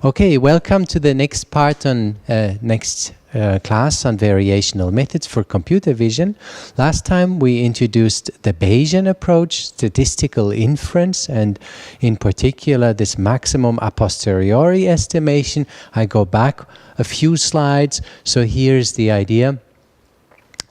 Okay, welcome to the next part on class on variational methods for computer vision. Last time we introduced the Bayesian approach, statistical inference, and in particular this maximum a posteriori estimation. I go back a few slides. So here's the idea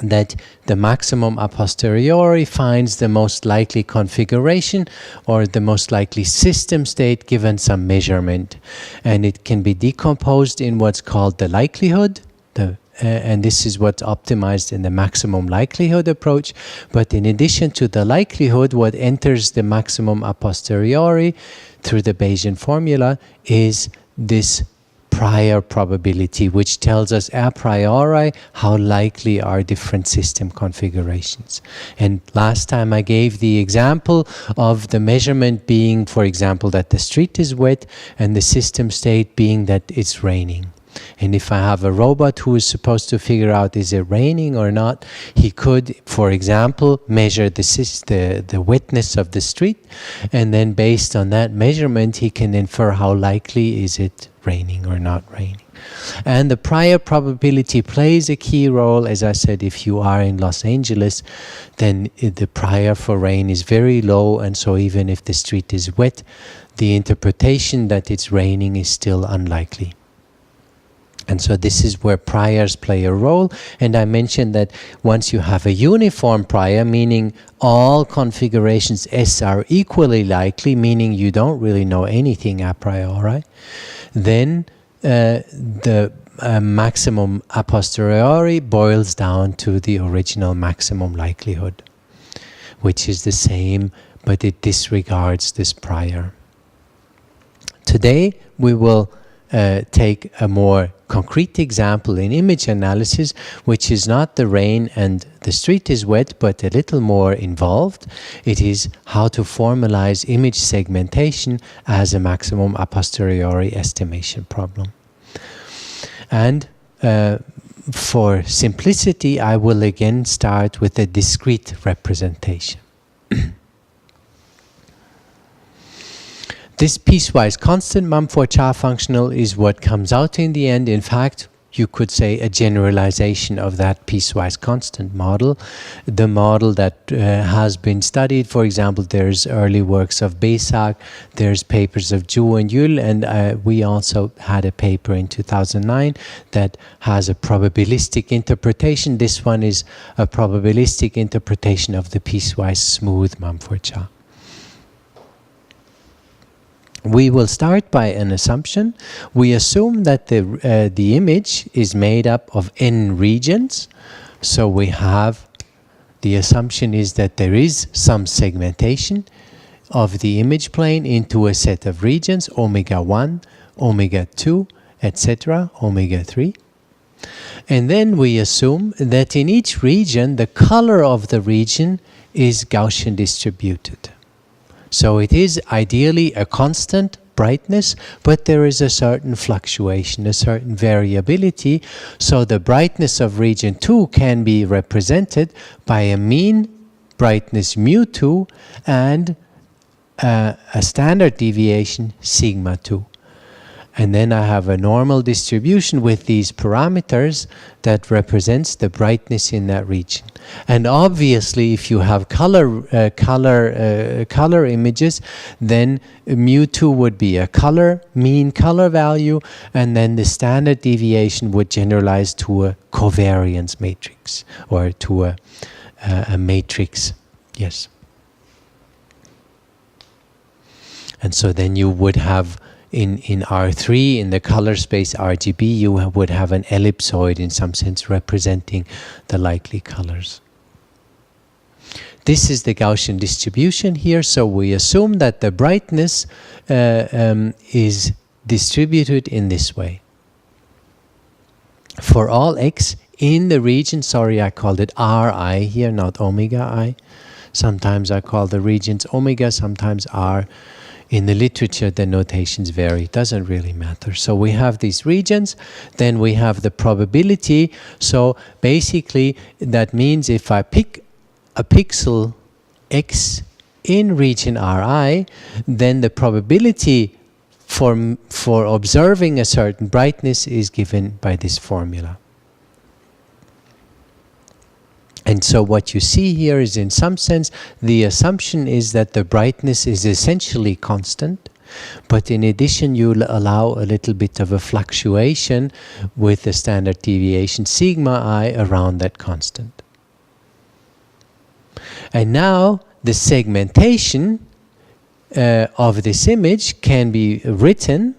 that the maximum a posteriori finds the most likely configuration or the most likely system state given some measurement. And it can be decomposed in what's called the likelihood, and this is what's optimized in the maximum likelihood approach. But in addition to the likelihood, what enters the maximum a posteriori through the Bayesian formula is this prior probability, which tells us a priori how likely are different system configurations. And last time I gave the example of the measurement being, for example, that the street is wet, and the system state being that it's raining. And if I have a robot who is supposed to figure out is it raining or not, he could, for example, measure the wetness of the street, and then based on that measurement he can infer how likely is it raining or not raining. And the prior probability plays a key role. As I said, if you are in Los Angeles, then the prior for rain is very low, and so even if the street is wet, the interpretation that it's raining is still unlikely. And so this is where priors play a role. And I mentioned that once you have a uniform prior, meaning all configurations S are equally likely, meaning you don't really know anything a priori, then the maximum a posteriori boils down to the original maximum likelihood, which is the same, but it disregards this prior. Today we will take a more concrete example in image analysis, which is not the rain and the street is wet, but a little more involved. It is how to formalize image segmentation as a maximum a posteriori estimation problem. And for simplicity, I will again start with a discrete representation. This piecewise constant Mumford-Shah functional is what comes out in the end. In fact, you could say a generalization of that piecewise constant model. The model that has been studied, for example, there's early works of Besak, there's papers of Zhu and Yul, and we also had a paper in 2009 that has a probabilistic interpretation. This one is a probabilistic interpretation of the piecewise smooth Mumford-Shah. We will start by an assumption. We assume that the image is made up of n regions. So we have, the assumption is that there is some segmentation of the image plane into a set of regions, omega 1, omega 2, etc., omega 3. And then we assume that in each region, the color of the region is Gaussian distributed. So it is ideally a constant brightness, but there is a certain fluctuation, a certain variability. So the brightness of region 2 can be represented by a mean brightness mu2 and a standard deviation sigma 2. And then I have a normal distribution with these parameters that represents the brightness in that region. And obviously, if you have color images, then mu2 would be a mean color value, and then the standard deviation would generalize to a covariance matrix, or to a matrix. Yes. And so then you would have in R3, in the color space RGB, you would have an ellipsoid in some sense representing the likely colors. This is the Gaussian distribution here, so we assume that the brightness is distributed in this way. For all x in the region, sorry I called it Ri here, not omega I. Sometimes I call the regions omega, sometimes R. In the literature, the notations vary. It doesn't really matter. So we have these regions, then we have the probability. So basically, that means if I pick a pixel x in region Ri, then the probability for observing a certain brightness is given by this formula. And so what you see here is, in some sense, the assumption is that the brightness is essentially constant, but in addition you allow a little bit of a fluctuation with the standard deviation sigma I around that constant. And now the segmentation of this image can be written,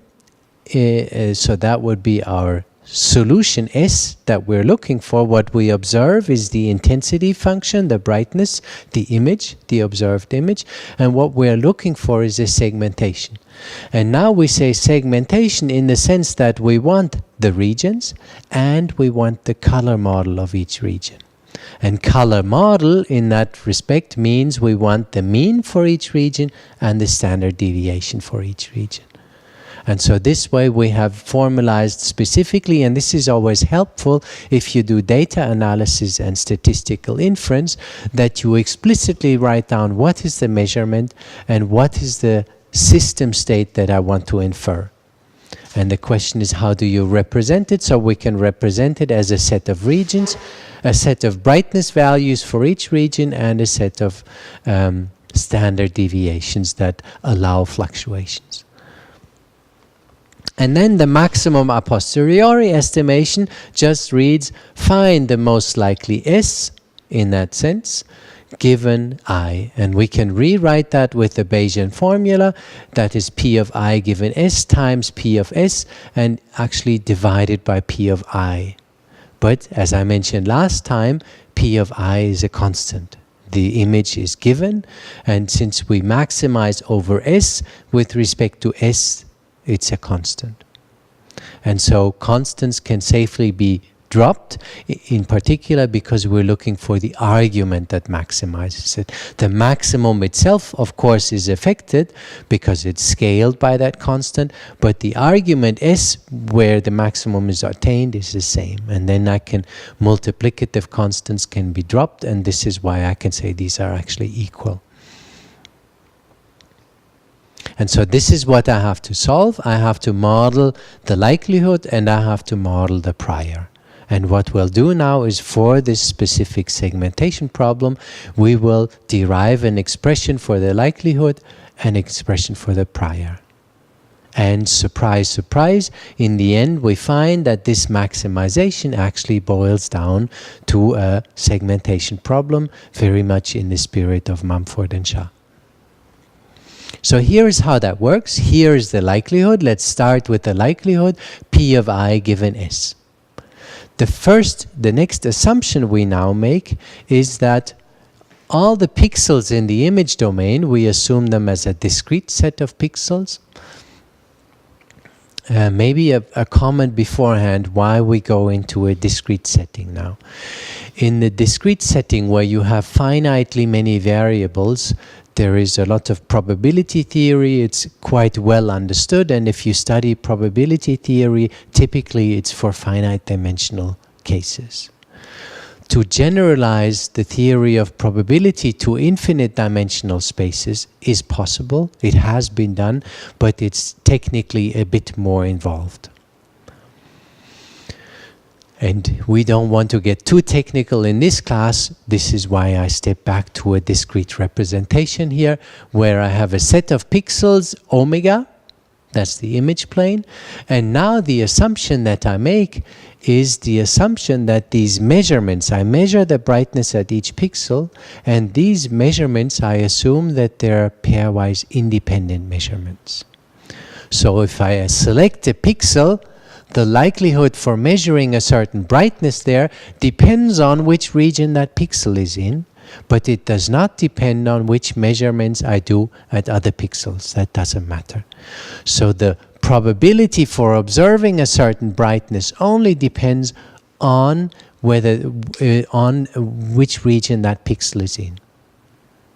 so that would be our solution S that we're looking for. What we observe is the intensity function, the brightness, the image, the observed image, and what we're looking for is a segmentation. And now we say segmentation in the sense that we want the regions and we want the color model of each region. And color model in that respect means we want the mean for each region and the standard deviation for each region. And so this way we have formalized specifically, and this is always helpful if you do data analysis and statistical inference, that you explicitly write down what is the measurement and what is the system state that I want to infer. And the question is, how do you represent it? So we can represent it as a set of regions, a set of brightness values for each region, and a set of standard deviations that allow fluctuations. And then the maximum a posteriori estimation just reads, find the most likely S in that sense, given I. And we can rewrite that with the Bayesian formula, that is P of I given S times P of S, and actually divided by P of I. But as I mentioned last time, P of I is a constant. The image is given, and since we maximize over S with respect to S, it's a constant. And so constants can safely be dropped, in particular because we're looking for the argument that maximizes it. The maximum itself, of course, is affected because it's scaled by that constant, but the argument S, where the maximum is attained, is the same. And then multiplicative constants can be dropped, and this is why I can say these are actually equal. And so this is what I have to solve. I have to model the likelihood and I have to model the prior. And what we'll do now is, for this specific segmentation problem, we will derive an expression for the likelihood and expression for the prior. And surprise, surprise, in the end we find that this maximization actually boils down to a segmentation problem, very much in the spirit of Mumford-Shah. So here's how that works. Here's the likelihood. Let's start with the likelihood, P of I given S. The next assumption we now make is that all the pixels in the image domain, we assume them as a discrete set of pixels. Maybe a comment beforehand why we go into a discrete setting now. In the discrete setting where you have finitely many variables, there is a lot of probability theory. It's quite well understood, and if you study probability theory, typically it's for finite dimensional cases. To generalize the theory of probability to infinite dimensional spaces is possible. It has been done, but it's technically a bit more involved. And we don't want to get too technical in this class. This is why I step back to a discrete representation here, where I have a set of pixels, omega, that's the image plane. And now the assumption that I make is the assumption that these measurements, I measure the brightness at each pixel, and these measurements, I assume that they're pairwise independent measurements. So if I select a pixel, the likelihood for measuring a certain brightness there depends on which region that pixel is in, but it does not depend on which measurements I do at other pixels. That doesn't matter. So the probability for observing a certain brightness only depends on on which region that pixel is in.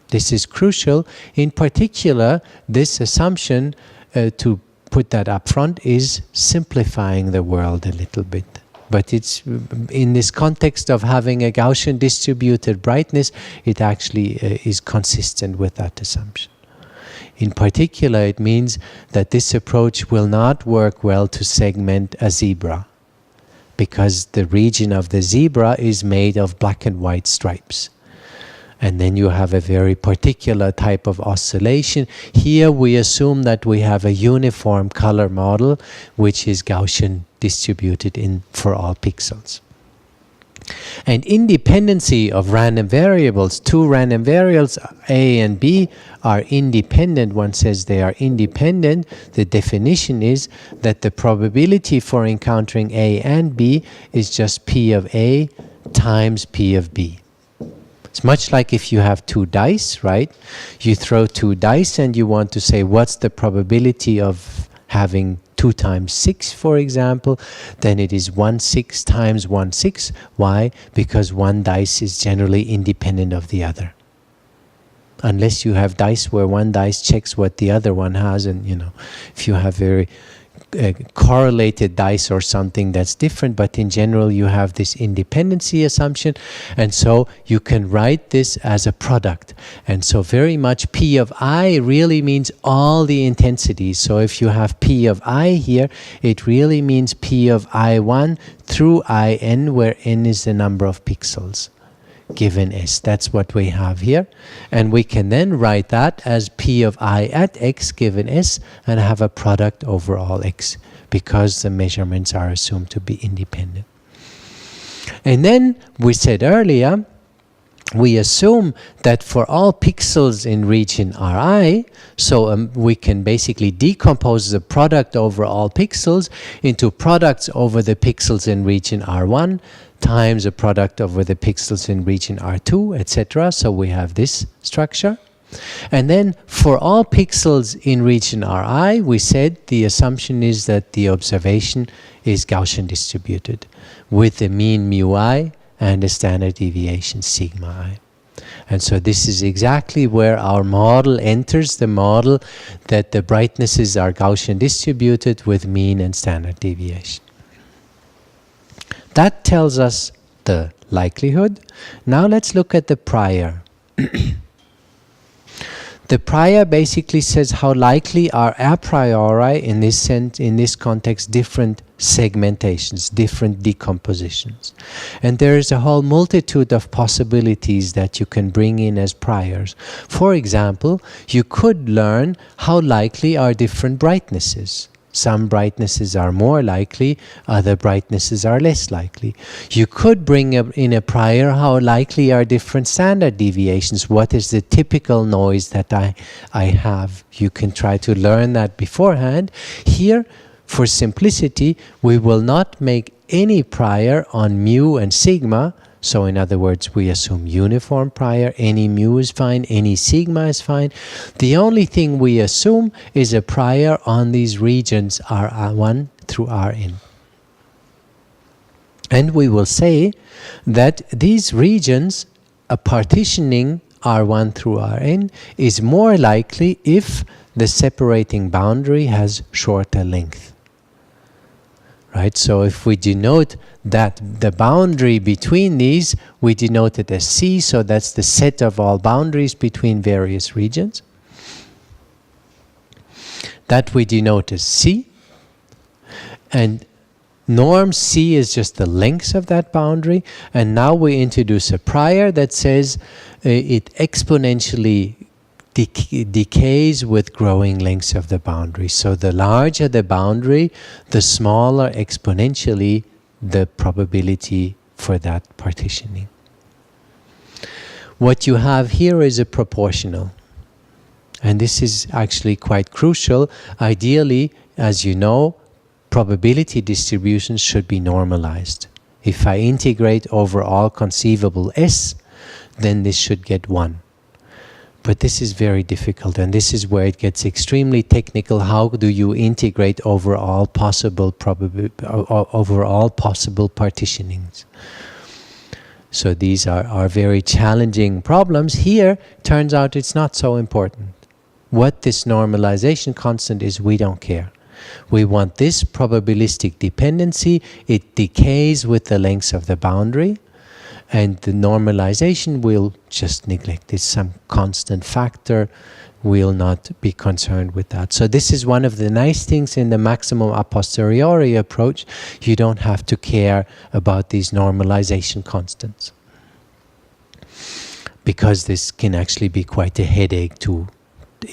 This is crucial. In particular, this assumption, to put that up front, is simplifying the world a little bit. But it's in this context of having a Gaussian distributed brightness, it actually is consistent with that assumption. In particular, it means that this approach will not work well to segment a zebra, because the region of the zebra is made of black and white stripes. And then you have a very particular type of oscillation. Here we assume that we have a uniform color model, which is Gaussian distributed for all pixels. And independency of random variables, two random variables, A and B, are independent. One says they are independent. The definition is that the probability for encountering A and B is just P of A times P of B. It's much like if you have two dice, right? You throw two dice and you want to say what's the probability of having 2 times 6, for example, then it is 1/6 times 1/6. Why? Because one dice is generally independent of the other. Unless you have dice where one dice checks what the other one has, and if you have very correlated dice or something, that's different, but in general you have this independency assumption, and so you can write this as a product. And so very much P of I really means all the intensities. So if you have P of I here, it really means P of I1 through In, where n is the number of pixels given S. That's what we have here. And we can then write that as P of I at X given S and have a product over all X, because the measurements are assumed to be independent. And then we said earlier, we assume that for all pixels in region Ri, so we can basically decompose the product over all pixels into products over the pixels in region R1 times a product over the pixels in region R2, etc. So we have this structure. And then for all pixels in region Ri, we said the assumption is that the observation is Gaussian distributed with the mean mu I and the standard deviation sigma I. And so this is exactly where our model enters the model, that the brightnesses are Gaussian distributed with mean and standard deviation. That tells us the likelihood. Now let's look at the prior. The prior basically says how likely are a priori, in this sense, in this context, different segmentations, different decompositions. And there is a whole multitude of possibilities that you can bring in as priors. For example, you could learn how likely are different brightnesses. Some brightnesses are more likely, other brightnesses are less likely. You could bring in a prior how likely are different standard deviations. What is the typical noise that I have? You can try to learn that beforehand. Here, for simplicity, we will not make any prior on mu and sigma. So in other words, we assume uniform prior. Any mu is fine, any sigma is fine. The only thing we assume is a prior on these regions R1 through Rn. And we will say that these regions, a partitioning R1 through Rn, is more likely if the separating boundary has shorter length. Right, so if we denote that the boundary between these, we denote it as C, so that's the set of all boundaries between various regions. That we denote as C. And norm C is just the length of that boundary. And now we introduce a prior that says it exponentially decays with growing lengths of the boundary. So the larger the boundary, the smaller exponentially the probability for that partitioning. What you have here is a proportional. And this is actually quite crucial. Ideally, as you know, probability distributions should be normalized. If I integrate over all conceivable S, then this should get 1. But this is very difficult, and this is where it gets extremely technical. How do you integrate over all possible partitionings? So these are very challenging problems. Here, turns out it's not so important. What this normalization constant is, we don't care. We want this probabilistic dependency. It decays with the length of the boundary. And the normalization will just neglect. It's some constant factor. We'll not be concerned with that. So this is one of the nice things in the maximum a posteriori approach. You don't have to care about these normalization constants, because this can actually be quite a headache to,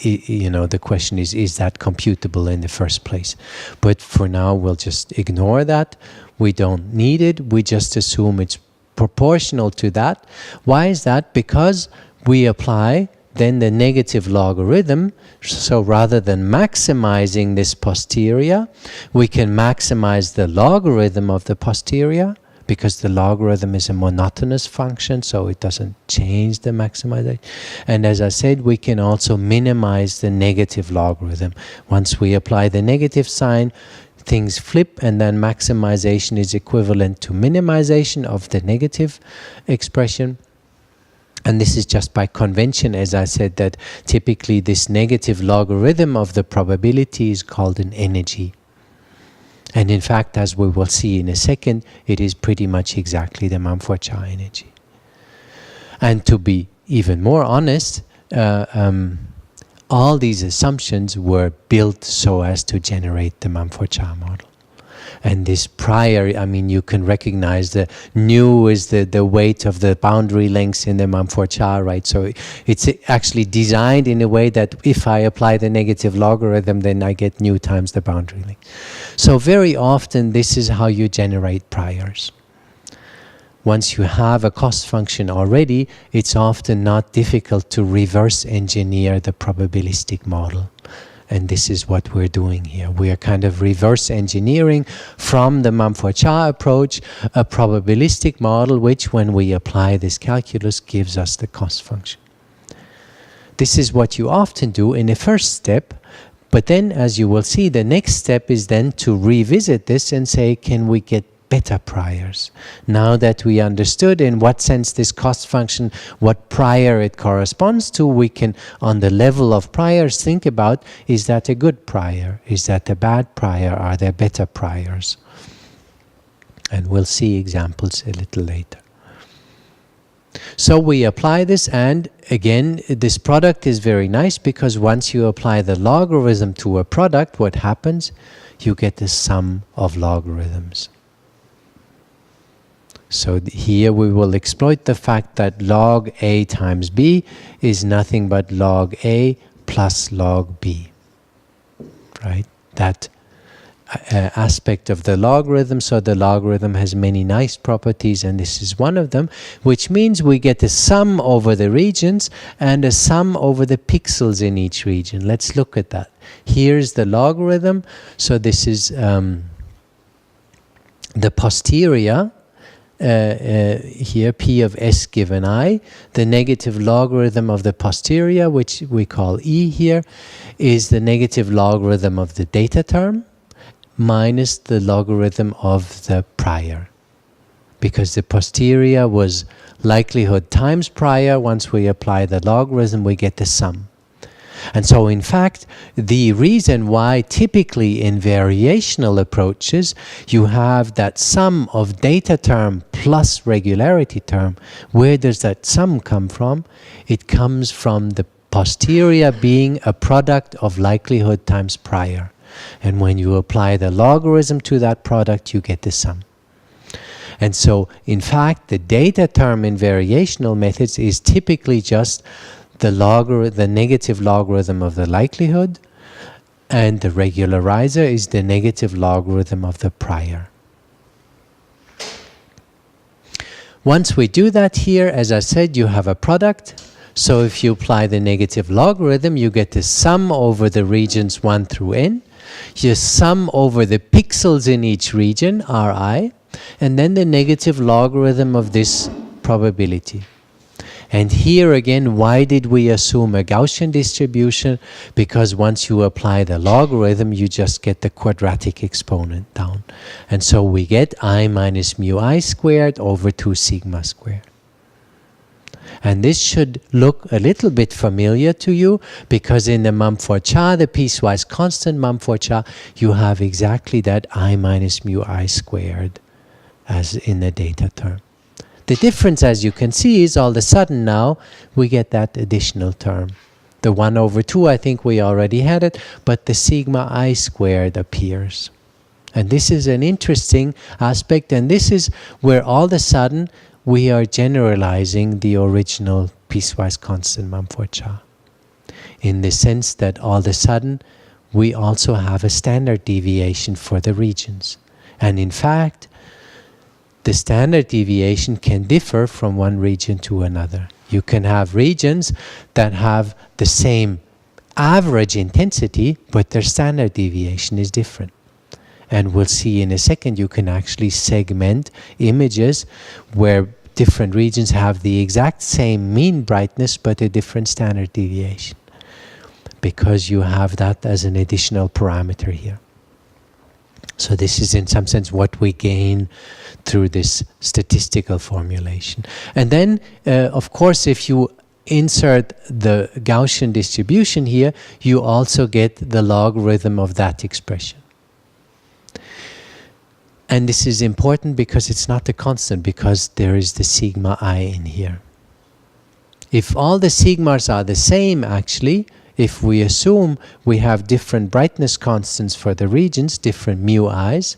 you know, the question is that computable in the first place? But for now, we'll just ignore that. We don't need it. We just assume it's proportional to that. Why is that? Because we apply then the negative logarithm. So rather than maximizing this posterior, we can maximize the logarithm of the posterior, because the logarithm is a monotonous function, so it doesn't change the maximization. And as I said, we can also minimize the negative logarithm. Once we apply the negative sign, things flip, and then maximization is equivalent to minimization of the negative expression. And this is just by convention, as I said, that typically this negative logarithm of the probability is called an energy. And in fact, as we will see in a second, it is pretty much exactly the Mumford-Shah energy. And to be even more honest, all these assumptions were built so as to generate the Mumford-Shah model. And this prior, I mean, you can recognize the nu is the weight of the boundary lengths in the Mumford-Shah, right? So it's actually designed in a way that if I apply the negative logarithm, then I get nu times the boundary length. So very often, this is how you generate priors. Once you have a cost function already, it's often not difficult to reverse engineer the probabilistic model. And this is what we're doing here. We are kind of reverse engineering from the Mumford-Shah approach a probabilistic model, which when we apply this calculus gives us the cost function. This is what you often do in the first step. But then, as you will see, the next step is then to revisit this and say, can we get better priors? Now that we understood in what sense this cost function, what prior it corresponds to, we can, on the level of priors, think about, is that a good prior? Is that a bad prior? Are there better priors? And we'll see examples a little later. So we apply this, and again, this product is very nice, because once you apply the logarithm to a product, what happens? You get the sum of logarithms. So here we will exploit the fact that log A times B is nothing but log A plus log B, right? That aspect of the logarithm. So the logarithm has many nice properties, and this is one of them, which means we get a sum over the regions and a sum over the pixels in each region. Let's look at that. Here's the logarithm. So this is the posterior. Here, P of S given I, the negative logarithm of the posterior, which we call E here, is the negative logarithm of the data term minus the logarithm of the prior. Because the posterior was likelihood times prior. Once we apply the logarithm, we get the sum. And so, in fact, the reason why typically in variational approaches you have that sum of data term plus regularity term, where does that sum come from? It comes from the posterior being a product of likelihood times prior. And when you apply the logarithm to that product, you get the sum. And so, in fact, the data term in variational methods is typically just the negative logarithm of the likelihood, and the regularizer is the negative logarithm of the prior. Once we do that here, as I said, you have a product. So if you apply the negative logarithm, you get the sum over the regions 1 through n. You sum over the pixels in each region, Ri, and then the negative logarithm of this probability. And here again, why did we assume a Gaussian distribution? Because once you apply the logarithm, you just get the quadratic exponent down. And so we get I minus mu I squared over 2 sigma squared. And this should look a little bit familiar to you, because in the Mumford-Shah, the piecewise constant Mumford-Shah, you have exactly that I minus mu I squared as in the data term. The difference, as you can see, is all of a sudden now we get that additional term. The 1 over 2, I think we already had it, but the sigma I squared appears. And this is an interesting aspect, and this is where all of a sudden we are generalizing the original piecewise constant Mumford-Shah, in the sense that all of a sudden we also have a standard deviation for the regions. And in fact, the standard deviation can differ from one region to another. You can have regions that have the same average intensity, but their standard deviation is different. And we'll see in a second, you can actually segment images where different regions have the exact same mean brightness, but a different standard deviation, because you have that as an additional parameter here. So this is in some sense what we gain through this statistical formulation. And then, of course, if you insert the Gaussian distribution here, you also get the logarithm of that expression. And this is important because it's not a constant, because there is the sigma I in here. If all the sigmas are the same, actually, if we assume we have different brightness constants for the regions, different mu i's,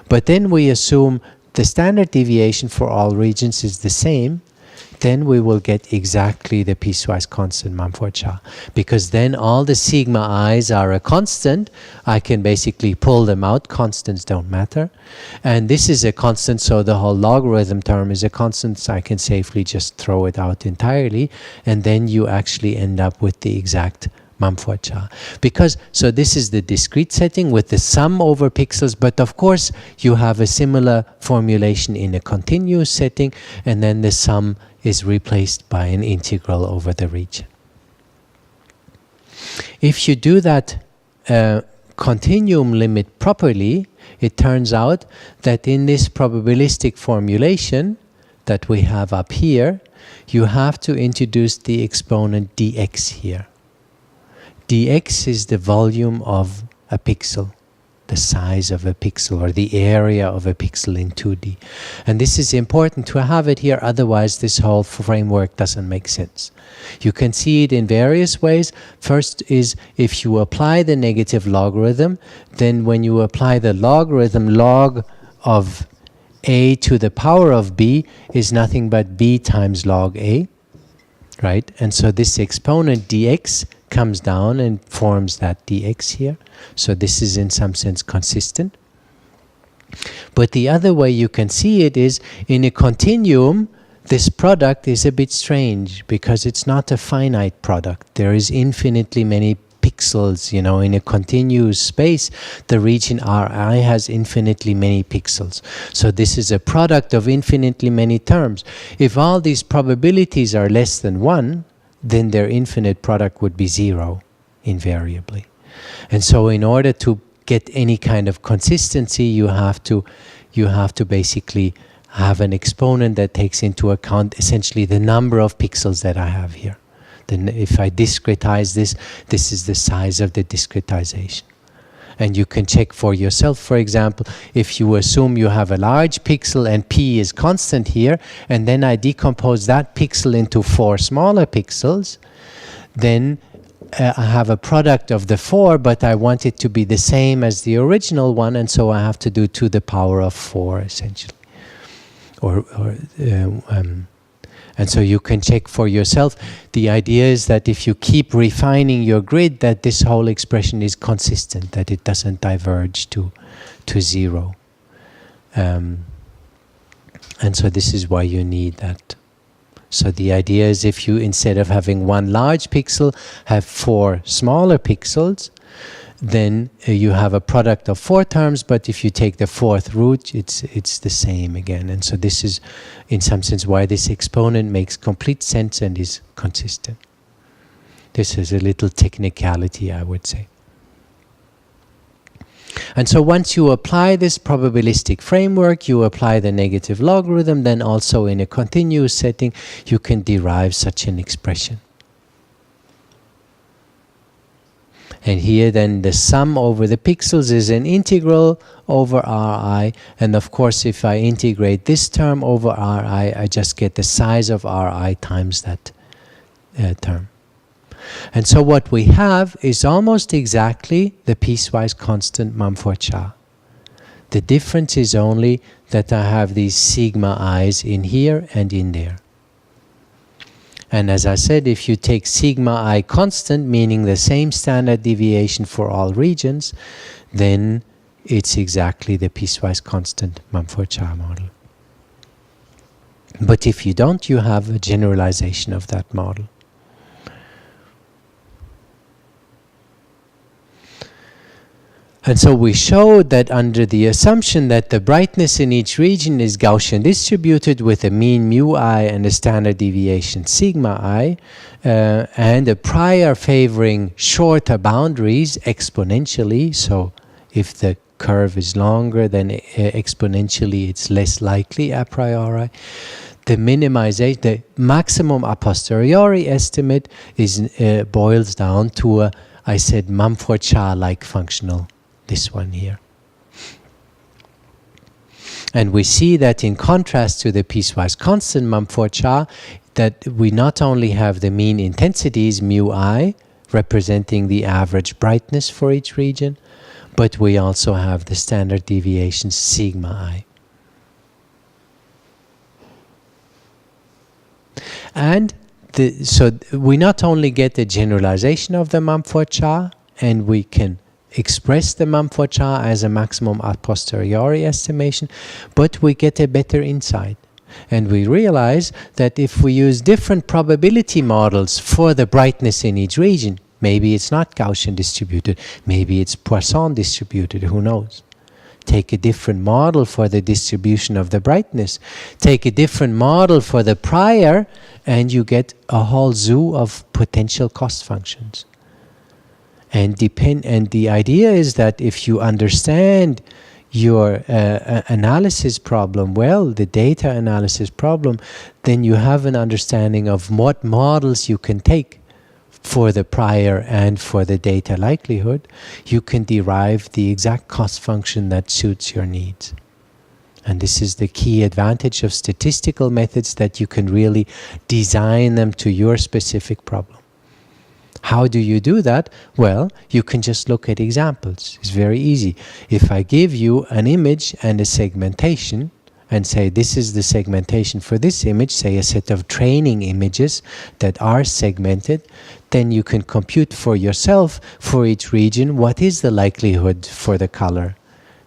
but then we assume the standard deviation for all regions is the same, then we will get exactly the piecewise constant Mumford-Shah. Because then all the sigma i's are a constant. I can basically pull them out. Constants don't matter. And this is a constant, so the whole logarithm term is a constant, so I can safely just throw it out entirely. And then you actually end up with the exact Mumford-Shah. Because, so this is the discrete setting with the sum over pixels, but of course you have a similar formulation in a continuous setting, and then the sum is replaced by an integral over the region. If you do that continuum limit properly, it turns out that in this probabilistic formulation that we have up here, you have to introduce the exponent dx here. Dx is the volume of a pixel, the size of a pixel, or the area of a pixel in 2D. And this is important to have it here, otherwise this whole framework doesn't make sense. You can see it in various ways. First is if you apply the negative logarithm, then when you apply the logarithm, log of a to the power of b is nothing but b times log a, right? And so this exponent dx comes down and forms that dx here. So this is in some sense consistent. But the other way you can see it is in a continuum, this product is a bit strange because it's not a finite product. There is infinitely many pixels, you know, in a continuous space. The region Ri has infinitely many pixels. So this is a product of infinitely many terms. If all these probabilities are less than 1, then their infinite product would be 0 invariably. And so in order to get any kind of consistency, you have to basically have an exponent that takes into account essentially the number of pixels that I have here. Then if I discretize this, this is the size of the discretization. And you can check for yourself, for example, if you assume you have a large pixel and p is constant here, and then I decompose that pixel into 4 smaller pixels, then I have a product of the 4, but I want it to be the same as the original one, and so I have to do to the power of 4 essentially. And so you can check for yourself. The idea is that if you keep refining your grid, that this whole expression is consistent, that it doesn't diverge to 0. And so this is why you need that. So the idea is if you, instead of having 1 large pixel, have 4 smaller pixels, then you have a product of 4 terms, but if you take the 4th root, it's the same again. And so this is, in some sense, why this exponent makes complete sense and is consistent. This is a little technicality, I would say. And so once you apply this probabilistic framework, you apply the negative logarithm, then also in a continuous setting, you can derive such an expression. And here then the sum over the pixels is an integral over Ri, and of course if I integrate this term over Ri, I just get the size of Ri times that term. And so what we have is almost exactly the piecewise constant Mumford-Shah. The difference is only that I have these sigma i's in here and in there. And as I said, if you take sigma I constant, meaning the same standard deviation for all regions, then it's exactly the piecewise constant Mumford-Shah model. But if you don't, you have a generalization of that model. And so we showed that under the assumption that the brightness in each region is Gaussian distributed with a mean mu I and a standard deviation sigma I, and a prior favoring shorter boundaries exponentially, so if the curve is longer, then exponentially it's less likely a priori. The minimization, the maximum a posteriori estimate is boils down to a, I said, Mumford-Shah-like functional. This one here. And we see that in contrast to the piecewise constant Mumford-Shah, that we not only have the mean intensities mu I, representing the average brightness for each region, but we also have the standard deviation sigma I. And so we not only get the generalization of the Mumford-Shah, and we can express the Mumford-Shah as a maximum a posteriori estimation, but we get a better insight. And we realize that if we use different probability models for the brightness in each region, maybe it's not Gaussian distributed, maybe it's Poisson distributed, who knows? Take a different model for the distribution of the brightness, take a different model for the prior, and you get a whole zoo of potential cost functions. And the idea is that if you understand your analysis problem well, the data analysis problem, then you have an understanding of what models you can take for the prior and for the data likelihood. You can derive the exact cost function that suits your needs. And this is the key advantage of statistical methods, that you can really design them to your specific problem. How do you do that? Well, you can just look at examples. It's very easy. If I give you an image and a segmentation and say this is the segmentation for this image, say a set of training images that are segmented, then you can compute for yourself for each region what is the likelihood for the color.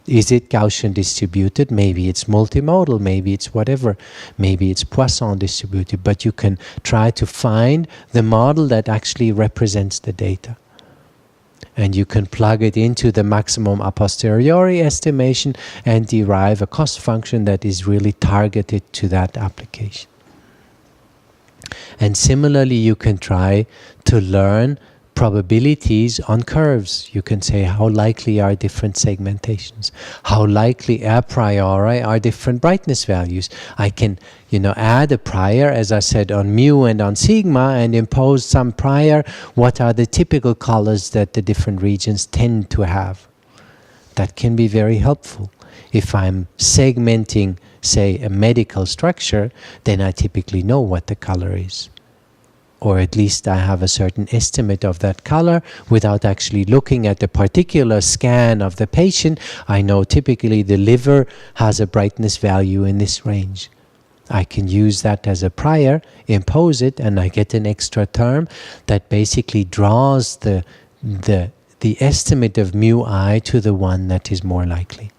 Is it Gaussian distributed? Maybe it's multimodal, maybe it's whatever, maybe it's Poisson distributed, but you can try to find the model that actually represents the data. And you can plug it into the maximum a posteriori estimation and derive a cost function that is really targeted to that application. And similarly, you can try to learn probabilities on curves. You can say how likely are different segmentations, how likely a priori are different brightness values. I can, add a prior, as I said, on mu and on sigma, and impose some prior. What are the typical colors that the different regions tend to have? That can be very helpful. If I'm segmenting, say, a medical structure, then I typically know what the color is. Or at least I have a certain estimate of that color without actually looking at the particular scan of the patient. I know typically the liver has a brightness value in this range. I can use that as a prior, impose it, and I get an extra term that basically draws the estimate of mu I to the one that is more likely.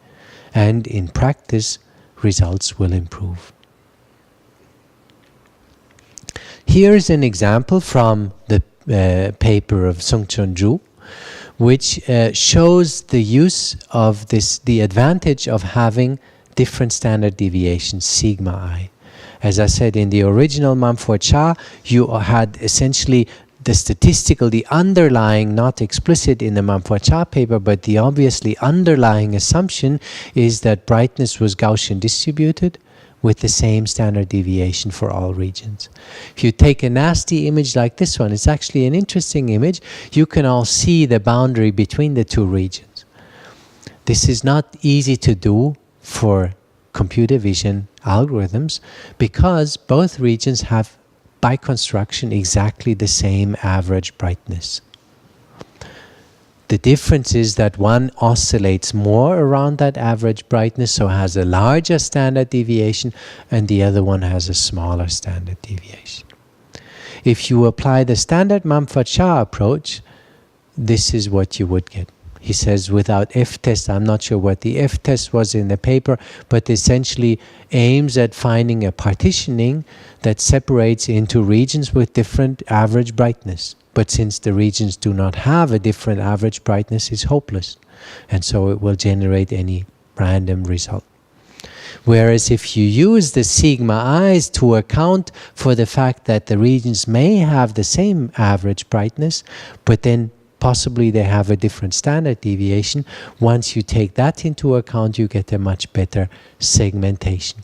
And in practice, results will improve. Here's an example from the paper of Sung-Chun Ju, which shows the use of the advantage of having different standard deviations, sigma I. As I said, in the original Mumford-Shah, you had essentially the statistical, the underlying, not explicit in the Mumford-Shah paper, but the obviously underlying assumption is that brightness was Gaussian distributed with the same standard deviation for all regions. If you take a nasty image like this one, it's actually an interesting image. You can all see the boundary between the two regions. This is not easy to do for computer vision algorithms because both regions have, by construction, exactly the same average brightness. The difference is that one oscillates more around that average brightness, so has a larger standard deviation, and the other one has a smaller standard deviation. If you apply the standard Mumford-Shah approach, this is what you would get. He says without f-test, I'm not sure what the f-test was in the paper, but essentially aims at finding a partitioning that separates into regions with different average brightness. But since the regions do not have a different average brightness, it's hopeless. And so it will generate any random result. Whereas if you use the sigma i's to account for the fact that the regions may have the same average brightness, but then possibly they have a different standard deviation, once you take that into account, you get a much better segmentation.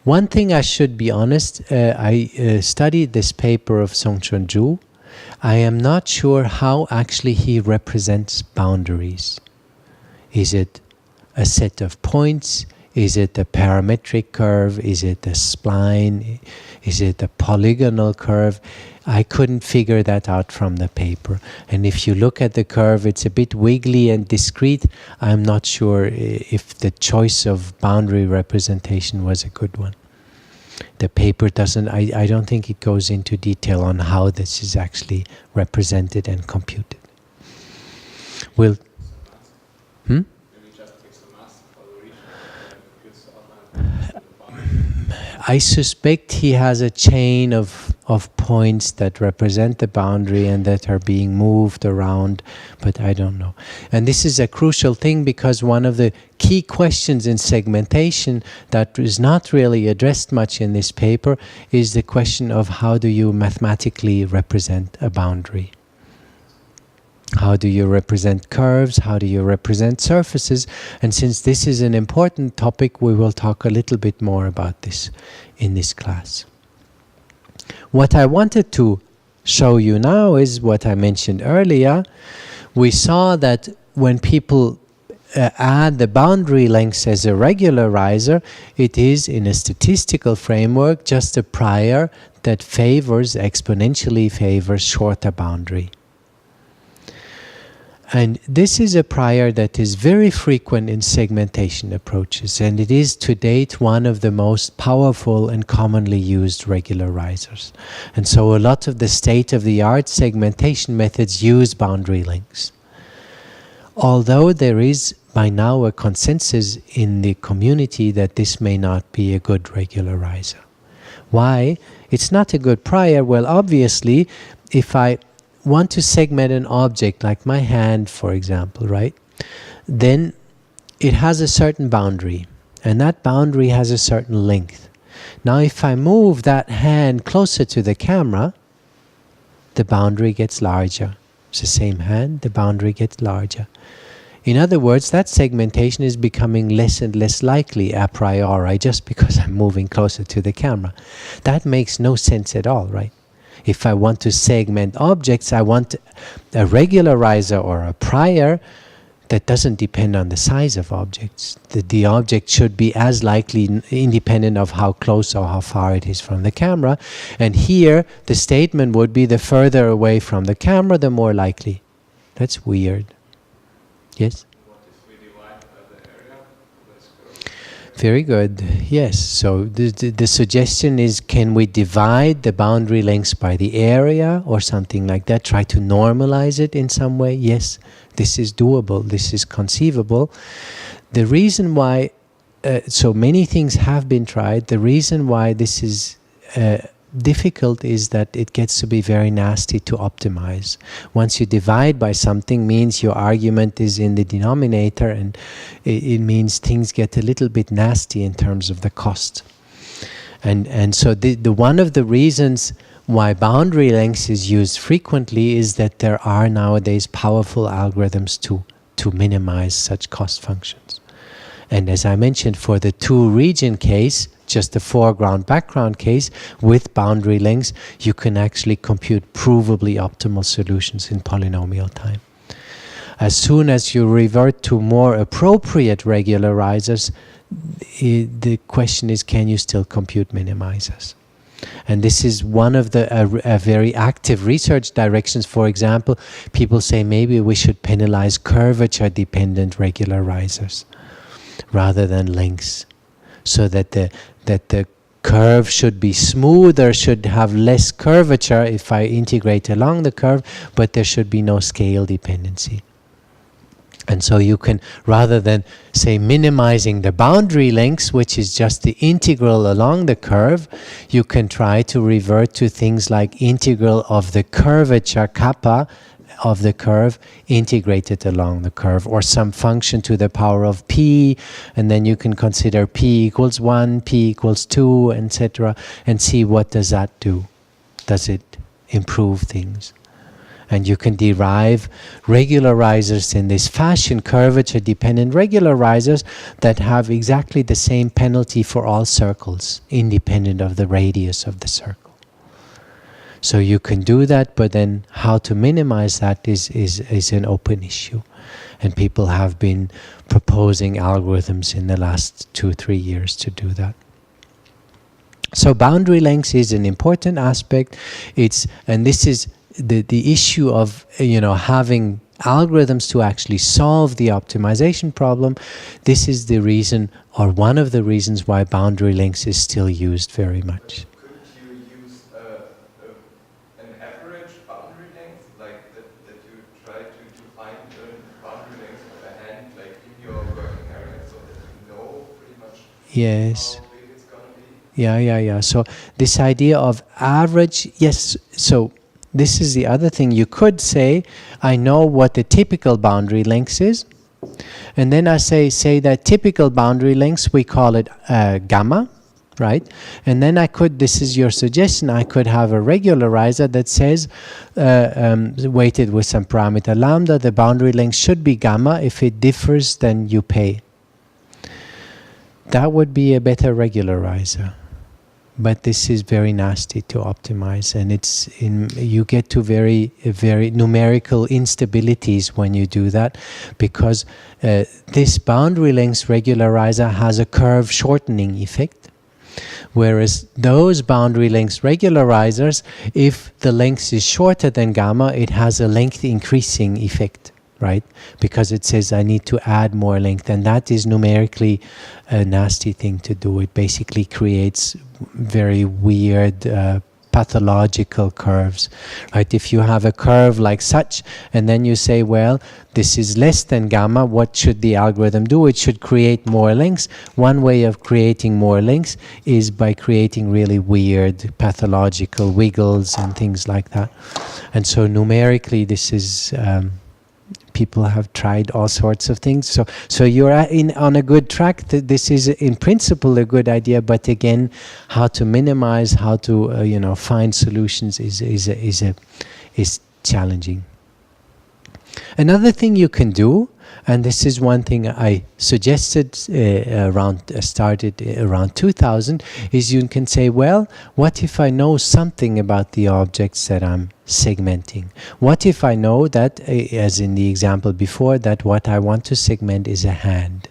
One thing I should be honest, I studied this paper of Songchun Ju. I am not sure how actually he represents boundaries. Is it a set of points? Is it a parametric curve? Is it a spline? Is it a polygonal curve? I couldn't figure that out from the paper. And if you look at the curve, it's a bit wiggly and discrete. I'm not sure if the choice of boundary representation was a good one. The paper doesn't, I don't think it goes into detail on how this is actually represented and computed. Well, I suspect he has a chain of points that represent the boundary and that are being moved around, but I don't know. And this is a crucial thing because one of the key questions in segmentation that is not really addressed much in this paper is the question of how do you mathematically represent a boundary. How do you represent curves? How do you represent surfaces? And since this is an important topic, we will talk a little bit more about this in this class. What I wanted to show you now is what I mentioned earlier. We saw that when people add the boundary lengths as a regularizer, it is in a statistical framework just a prior that exponentially favors shorter boundary. And this is a prior that is very frequent in segmentation approaches, and it is to date one of the most powerful and commonly used regularizers. And so a lot of the state-of-the-art segmentation methods use boundary lengths. Although there is by now a consensus in the community that this may not be a good regularizer. Why? It's not a good prior. Well, obviously, if I want to segment an object like my hand, for example, right? Then it has a certain boundary, and that boundary has a certain length. Now if I move that hand closer to the camera, the boundary gets larger. It's the same hand, the boundary gets larger. In other words, that segmentation is becoming less and less likely a priori just because I'm moving closer to the camera. That makes no sense at all, right? If I want to segment objects, I want a regularizer or a prior that doesn't depend on the size of objects. The object should be as likely independent of how close or how far it is from the camera. And here, the statement would be the further away from the camera, the more likely. That's weird. Yes? Very good. Yes. So the suggestion is, can we divide the boundary lengths by the area or something like that? Try to normalize it in some way? Yes. This is doable. This is conceivable. The reason why, so many things have been tried. The reason why this is difficult is that it gets to be very nasty to optimize. Once you divide by something, means your argument is in the denominator, and it means things get a little bit nasty in terms of the cost. And so the one of the reasons why boundary length is used frequently is that there are nowadays powerful algorithms to minimize such cost functions. And as I mentioned, for the two-region case, just the foreground-background case, with boundary lengths, you can actually compute provably optimal solutions in polynomial time. As soon as you revert to more appropriate regularizers, the question is, can you still compute minimizers? And this is one of the very active research directions. For example, people say maybe we should penalize curvature-dependent regularizers rather than lengths, so that the curve should be smoother, should have less curvature if I integrate along the curve, but there should be no scale dependency. And so you can, rather than say minimizing the boundary lengths, which is just the integral along the curve, you can try to revert to things like integral of the curvature kappa of the curve integrated along the curve, or some function to the power of p, and then you can consider p equals 1, p equals 2, etc., and see what does that do. Does it improve things? And you can derive regularizers in this fashion, curvature-dependent regularizers that have exactly the same penalty for all circles, independent of the radius of the circle. So you can do that, but then how to minimize that is an open issue. And people have been proposing algorithms in the last 2-3 years to do that. So boundary length is an important aspect. And this is the issue of having algorithms to actually solve the optimization problem. This is the reason, or one of the reasons, why boundary length is still used very much. Could you use an average boundary length, like that you try to find the boundary length of a hand, like in your working area, so that you know pretty much Yes. how big it's going to be? Yeah. So this idea of average, yes. So this is the other thing. You could say, I know what the typical boundary length is, and then I say that typical boundary length, we call it gamma, right? And then I could, this is your suggestion, I could have a regularizer that says, weighted with some parameter lambda, the boundary length should be gamma. If it differs, then you pay. That would be a better regularizer. But this is very nasty to optimize, and you get to very numerical instabilities when you do that, because this boundary length regularizer has a curve shortening effect, whereas those boundary length regularizers, if the length is shorter than gamma, it has a length increasing effect, right? Because it says I need to add more length, and that is numerically a nasty thing to do. It basically creates very weird pathological curves, right? If you have a curve like such, and then you say, well, this is less than gamma, what should the algorithm do? It should create more lengths. One way of creating more lengths is by creating really weird pathological wiggles and things like that. And so numerically, this is people have tried all sorts of things. So you're on a good track. This is in principle a good idea, but again, how to minimize, how to find solutions is challenging. Another thing you can do, and this is one thing I suggested started around 2000, is you can say, well, what if I know something about the objects that I'm segmenting? What if I know that, as in the example before, that what I want to segment is a hand?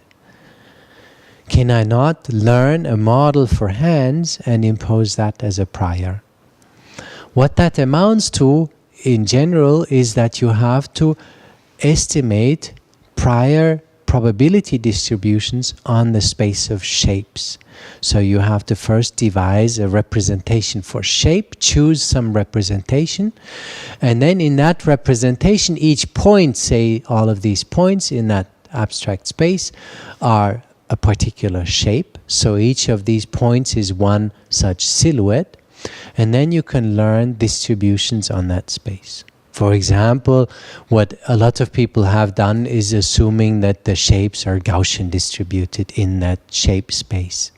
Can I not learn a model for hands and impose that as a prior? What that amounts to, in general, is that you have to estimate prior probability distributions on the space of shapes. So you have to first devise a representation for shape, choose some representation, and then in that representation, each point, say all of these points in that abstract space, are a particular shape. So each of these points is one such silhouette, and then you can learn distributions on that space. For example, what a lot of people have done is assuming that the shapes are Gaussian distributed in that shape space.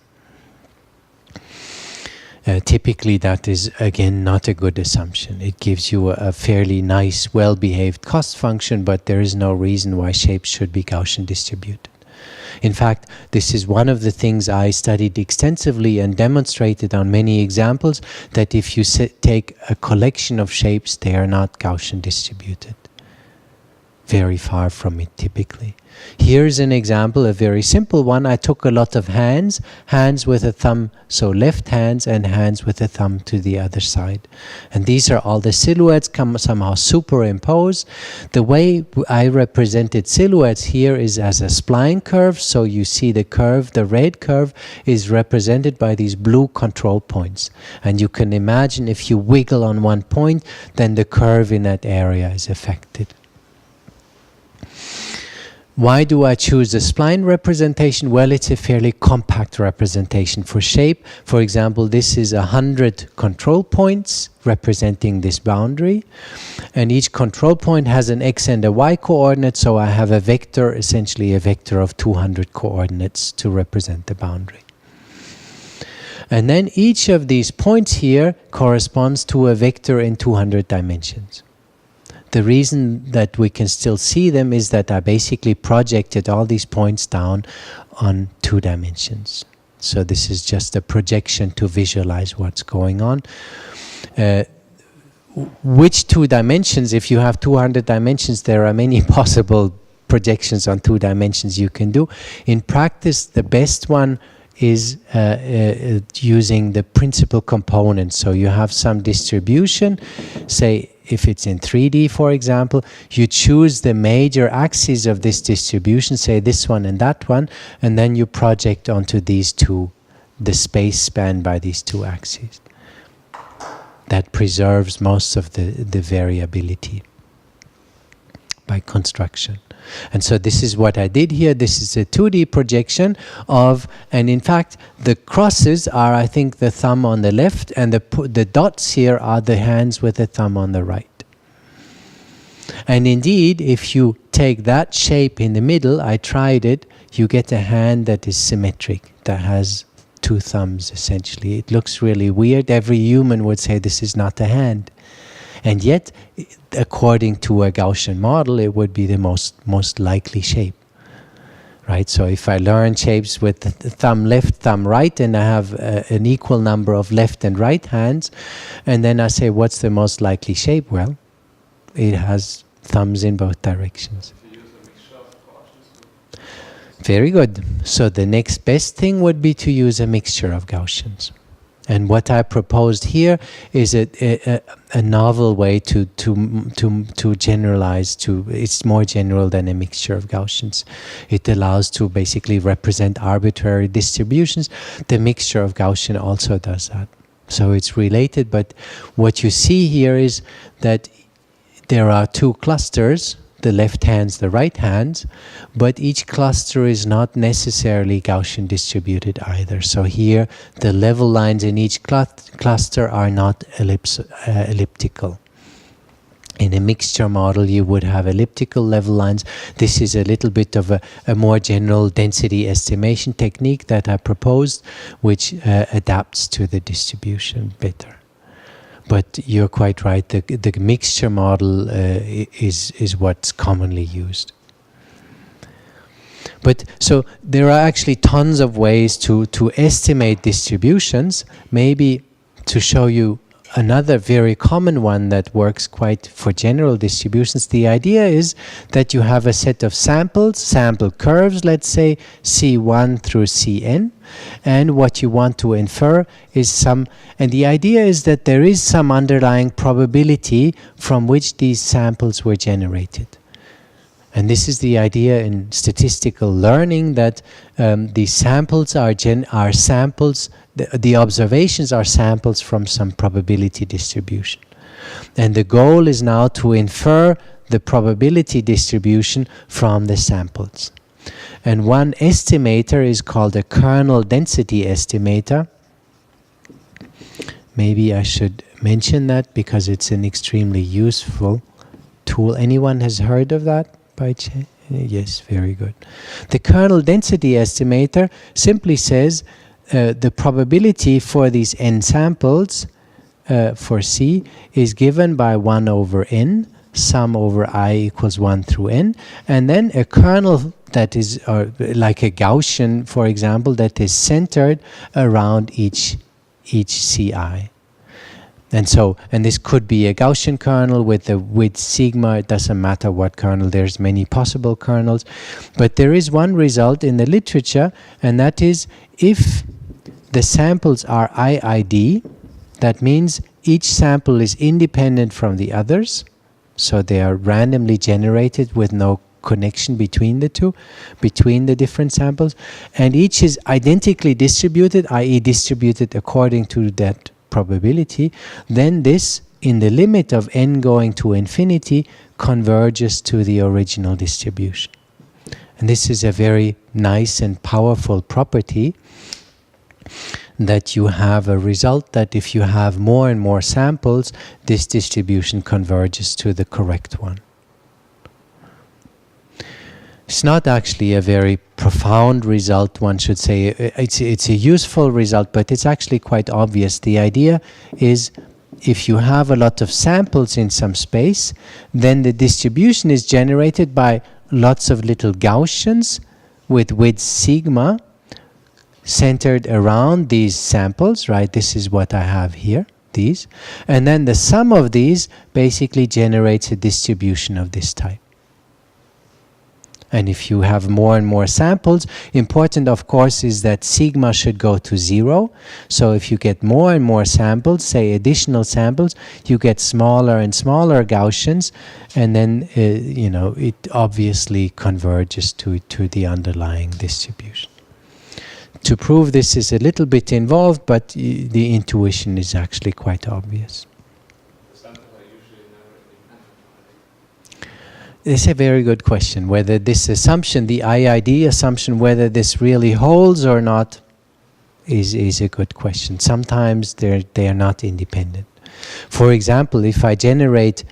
Typically that is again not a good assumption. It gives you a fairly nice, well-behaved cost function, but there is no reason why shapes should be Gaussian distributed. In fact, this is one of the things I studied extensively and demonstrated on many examples, that if you take a collection of shapes, they are not Gaussian distributed. Very far from it typically. Here's an example, a very simple one. I took a lot of hands with a thumb, so left hands, and hands with a thumb to the other side. And these are all the silhouettes somehow superimposed. The way I represented silhouettes here is as a spline curve, so you see the curve, the red curve is represented by these blue control points. And you can imagine if you wiggle on one point, then the curve in that area is affected. Why do I choose the spline representation? Well, it's a fairly compact representation for shape. For example, this is 100 control points representing this boundary. And each control point has an x and a y coordinate, so I have a vector, essentially a vector of 200 coordinates to represent the boundary. And then each of these points here corresponds to a vector in 200 dimensions. The reason that we can still see them is that I basically projected all these points down on 2 dimensions. So this is just a projection to visualize what's going on. Which 2 dimensions? If you have 200 dimensions, there are many possible projections on 2 dimensions you can do. In practice, the best one is using the principal components. So you have some distribution, say if it's in 3D, for example, you choose the major axes of this distribution, say this one and that one, and then you project onto these 2, the space spanned by these 2 axes. That preserves most of the variability by construction. And so this is what I did here. This is a 2D projection of, and in fact, the crosses are, I think, the thumb on the left, and the dots here are the hands with the thumb on the right. And indeed, if you take that shape in the middle, I tried it, you get a hand that is symmetric, that has 2 thumbs, essentially. It looks really weird. Every human would say this is not a hand. And yet, according to a Gaussian model, it would be the most likely shape, right? So if I learn shapes with the thumb left, thumb right, and I have an equal number of left and right hands, and then I say, what's the most likely shape? Well, it has thumbs in both directions. Very good. So the next best thing would be to use a mixture of Gaussians. And what I proposed here is a novel way to generalize to, it's more general than a mixture of Gaussians. It allows to basically represent arbitrary distributions. The mixture of Gaussian also does that. So it's related, but what you see here is that there are 2 clusters, the left hands, the right hands, but each cluster is not necessarily Gaussian distributed either. So here, the level lines in each cluster are not elliptical. In a mixture model, you would have elliptical level lines. This is a little bit of a more general density estimation technique that I proposed, which adapts to the distribution better. But you're quite right, the mixture model is what's commonly used. But so there are actually tons of ways to estimate distributions. Maybe to show you another very common one that works quite for general distributions, the idea is that you have a set of samples, sample curves, let's say C1 through Cn, and what you want to infer is some, and the idea is that there is some underlying probability from which these samples were generated. And this is the idea in statistical learning, that these samples are samples, the observations are samples from some probability distribution. And the goal is now to infer the probability distribution from the samples. And one estimator is called a kernel density estimator. Maybe I should mention that because it's an extremely useful tool. Anyone has heard of that? By chance? Yes, very good. The kernel density estimator simply says the probability for these n samples for C is given by 1 over n, sum over I equals 1 through n, and then a kernel that is like a Gaussian, for example, that is centered around each CI. And this could be a Gaussian kernel with sigma. It doesn't matter what kernel. There's many possible kernels, but there is one result in the literature, and that is if the samples are IID, that means each sample is independent from the others, so they are randomly generated with no connection between the two, between the different samples, and each is identically distributed, i.e. distributed according to that probability, then this, in the limit of n going to infinity, converges to the original distribution. And this is a very nice and powerful property, that you have a result that if you have more and more samples, this distribution converges to the correct one. It's not actually a very profound result, one should say. It's a useful result, but it's actually quite obvious. The idea is if you have a lot of samples in some space, then the distribution is generated by lots of little Gaussians with width sigma centered around these samples, right? This is what I have here, these. And then the sum of these basically generates a distribution of this type. And if you have more and more samples, important of course is that sigma should go to 0. So if you get more and more samples, say additional samples, you get smaller and smaller Gaussians, and then it obviously converges to the underlying distribution. To prove this is a little bit involved, but the intuition is actually quite obvious. It's a very good question, whether this assumption, the IID assumption, whether this really holds or not, is a good question. Sometimes they are not independent. For example, if I generate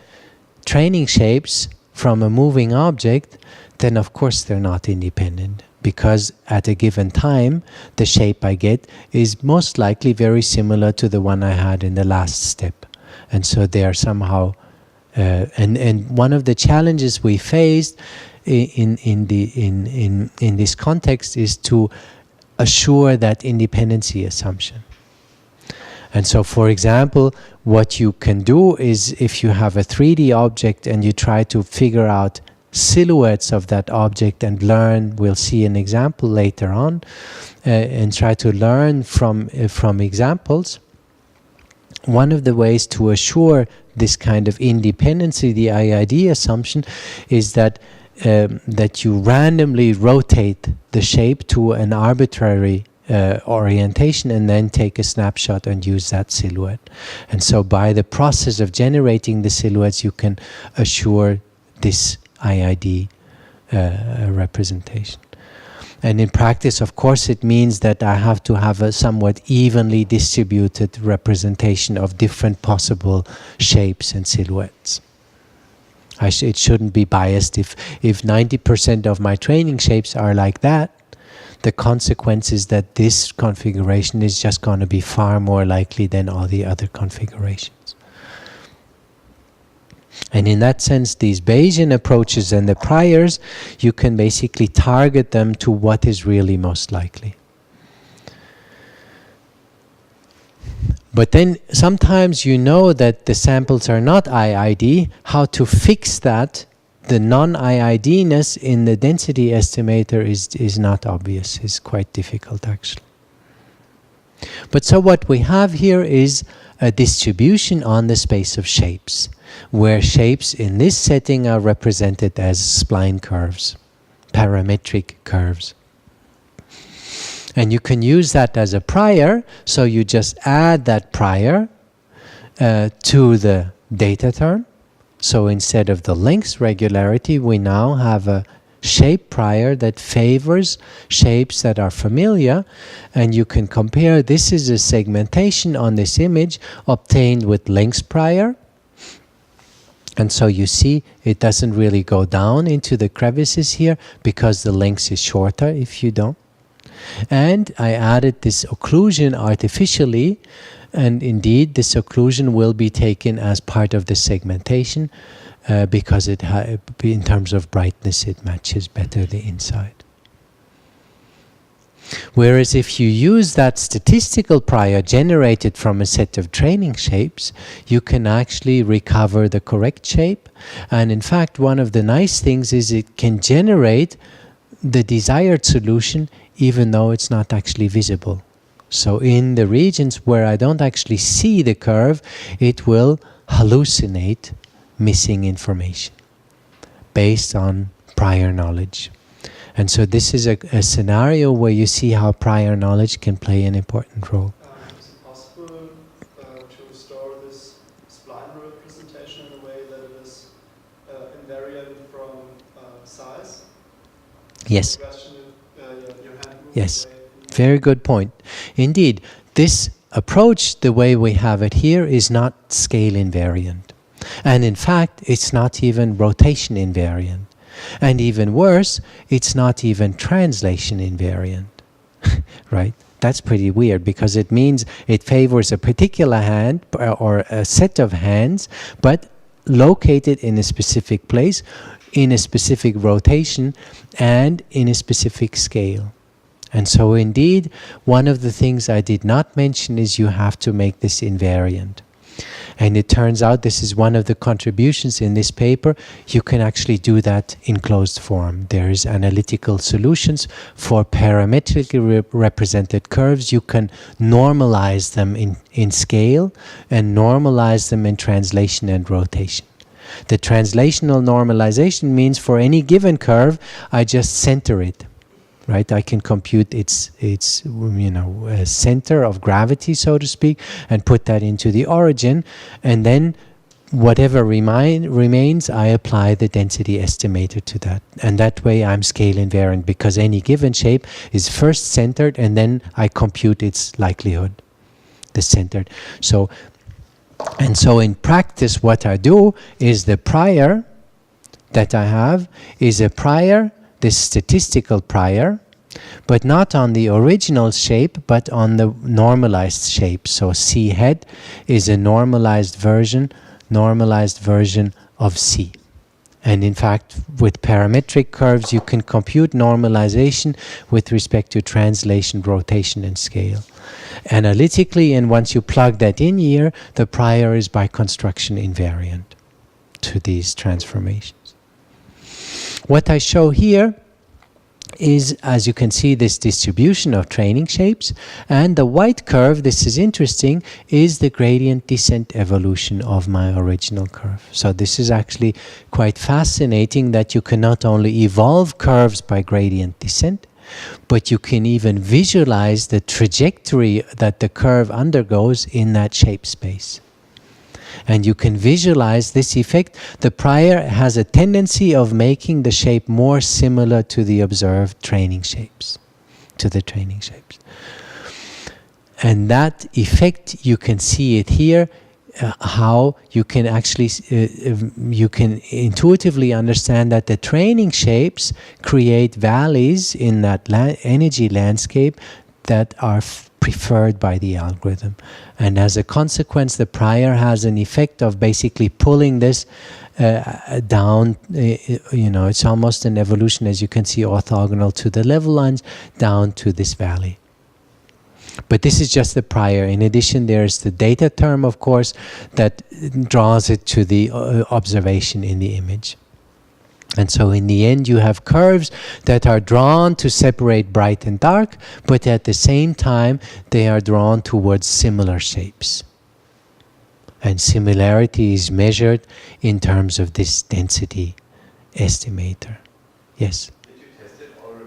training shapes from a moving object, then of course they're not independent, because at a given time, the shape I get is most likely very similar to the one I had in the last step. And so they are somehow and one of the challenges we faced in this context is to assure that independency assumption. And so, for example, what you can do is if you have a 3D object and you try to figure out silhouettes of that object and learn, we'll see an example later on, and try to learn from examples. One of the ways to assure this kind of independency, the IID assumption, is that you randomly rotate the shape to an arbitrary orientation and then take a snapshot and use that silhouette. And so by the process of generating the silhouettes, you can assure this IID representation. And in practice, of course, it means that I have to have a somewhat evenly distributed representation of different possible shapes and silhouettes. It shouldn't be biased. If 90% of my training shapes are like that, the consequence is that this configuration is just going to be far more likely than all the other configurations. And in that sense, these Bayesian approaches and the priors, you can basically target them to what is really most likely. But then sometimes you know that the samples are not IID. How to fix that, the non-IID-ness in the density estimator is not obvious. It's quite difficult actually. But so what we have here is a distribution on the space of shapes, where shapes in this setting are represented as spline curves, parametric curves. And you can use that as a prior, so you just add that prior to the data term. So instead of the length regularity, we now have a shape prior that favors shapes that are familiar, and you can compare. This is a segmentation on this image obtained with length prior. And so you see it doesn't really go down into the crevices here because the length is shorter if you don't. And I added this occlusion artificially, and indeed this occlusion will be taken as part of the segmentation because in terms of brightness it matches better the inside. Whereas if you use that statistical prior generated from a set of training shapes, you can actually recover the correct shape. And in fact, one of the nice things is it can generate the desired solution even though it's not actually visible. So in the regions where I don't actually see the curve, it will hallucinate missing information based on prior knowledge. And so this is a scenario where you see how prior knowledge can play an important role. Is it possible to store this spline representation in a way that it is invariant from size? Yes. Your hand moves Yes. away. Very good point. Indeed, this approach, the way we have it here, is not scale invariant. And in fact, it's not even rotation invariant. And even worse, it's not even translation invariant, right? That's pretty weird because it means it favors a particular hand or a set of hands, but located in a specific place, in a specific rotation, and in a specific scale. And so indeed, one of the things I did not mention is you have to make this invariant. And it turns out this is one of the contributions in this paper. You can actually do that in closed form. There is analytical solutions for parametrically represented curves. You can normalize them in scale and normalize them in translation and rotation. The translational normalization means for any given curve, I just center it. Right, I can compute its center of gravity, so to speak, and put that into the origin, and then whatever remains, I apply the density estimator to that, and that way I'm scale invariant because any given shape is first centered, and then I compute its likelihood, the centered. So in practice, what I do is the prior that I have is a prior. This statistical prior, but not on the original shape, but on the normalized shape. So C head is a normalized version of C. And in fact, with parametric curves, you can compute normalization with respect to translation, rotation, and scale. Analytically, and once you plug that in here, the prior is by construction invariant to these transformations. What I show here is, as you can see, this distribution of training shapes, and the white curve, this is interesting, is the gradient descent evolution of my original curve. So this is actually quite fascinating that you can not only evolve curves by gradient descent, but you can even visualize the trajectory that the curve undergoes in that shape space. And you can visualize this effect. The prior has a tendency of making the shape more similar to the observed training shapes, And that effect, you can see it here, how you can actually, you can intuitively understand that the training shapes create valleys in that energy landscape that are preferred by the algorithm. And as a consequence, the prior has an effect of basically pulling this down, it's almost an evolution, as you can see, orthogonal to the level lines, down to this valley. But this is just the prior. In addition, there's the data term, of course, that draws it to the observation in the image. And so in the end, you have curves that are drawn to separate bright and dark, but at the same time, they are drawn towards similar shapes. And similarity is measured in terms of this density estimator. Yes? Did you test it or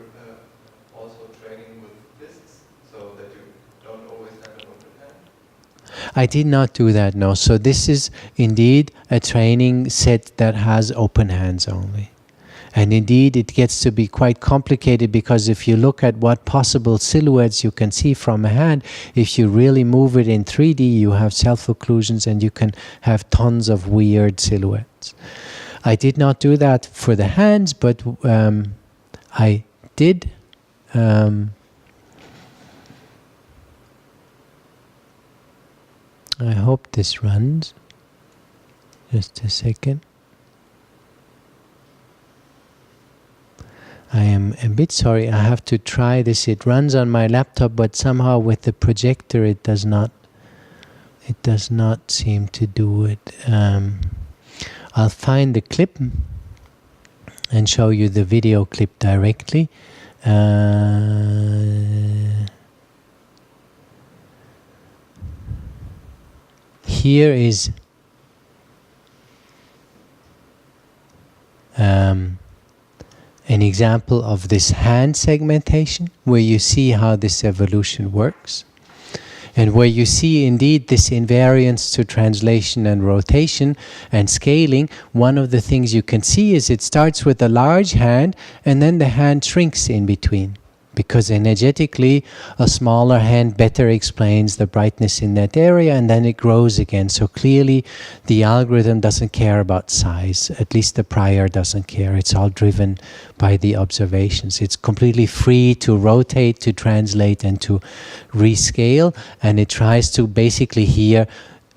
also training with lists so that you don't always have an open hand? I did not do that, no. So this is indeed a training set that has open hands only. And indeed, it gets to be quite complicated because if you look at what possible silhouettes you can see from a hand, if you really move it in 3D, you have self-occlusions and you can have tons of weird silhouettes. I did not do that for the hands, but I did I hope this runs. Just a second. I am a bit sorry, I have to try this. It runs on my laptop, but somehow with the projector it does not seem to do it. I'll find the clip and show you the video clip directly. Here is an example of this hand segmentation, where you see how this evolution works, and where you see indeed this invariance to translation and rotation and scaling. One of the things you can see is it starts with a large hand, and then the hand shrinks in between, because energetically a smaller hand better explains the brightness in that area, and then it grows again. So clearly the algorithm doesn't care about size, at least the prior doesn't care. It's all driven by the observations. It's completely free to rotate, to translate, and to rescale, and it tries to basically here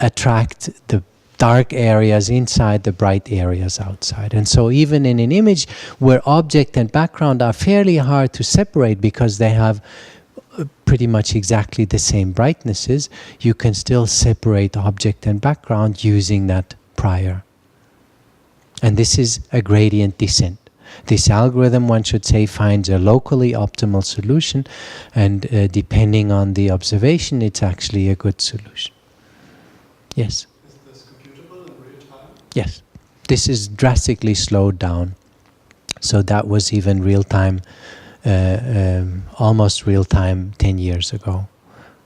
attract the dark areas inside, the bright areas outside. And so even in an image where object and background are fairly hard to separate because they have pretty much exactly the same brightnesses, you can still separate object and background using that prior. And this is a gradient descent. This algorithm, one should say, finds a locally optimal solution, and depending on the observation, it's actually a good solution. Yes? Yes, this is drastically slowed down. So that was even real time, almost real time 10 years ago.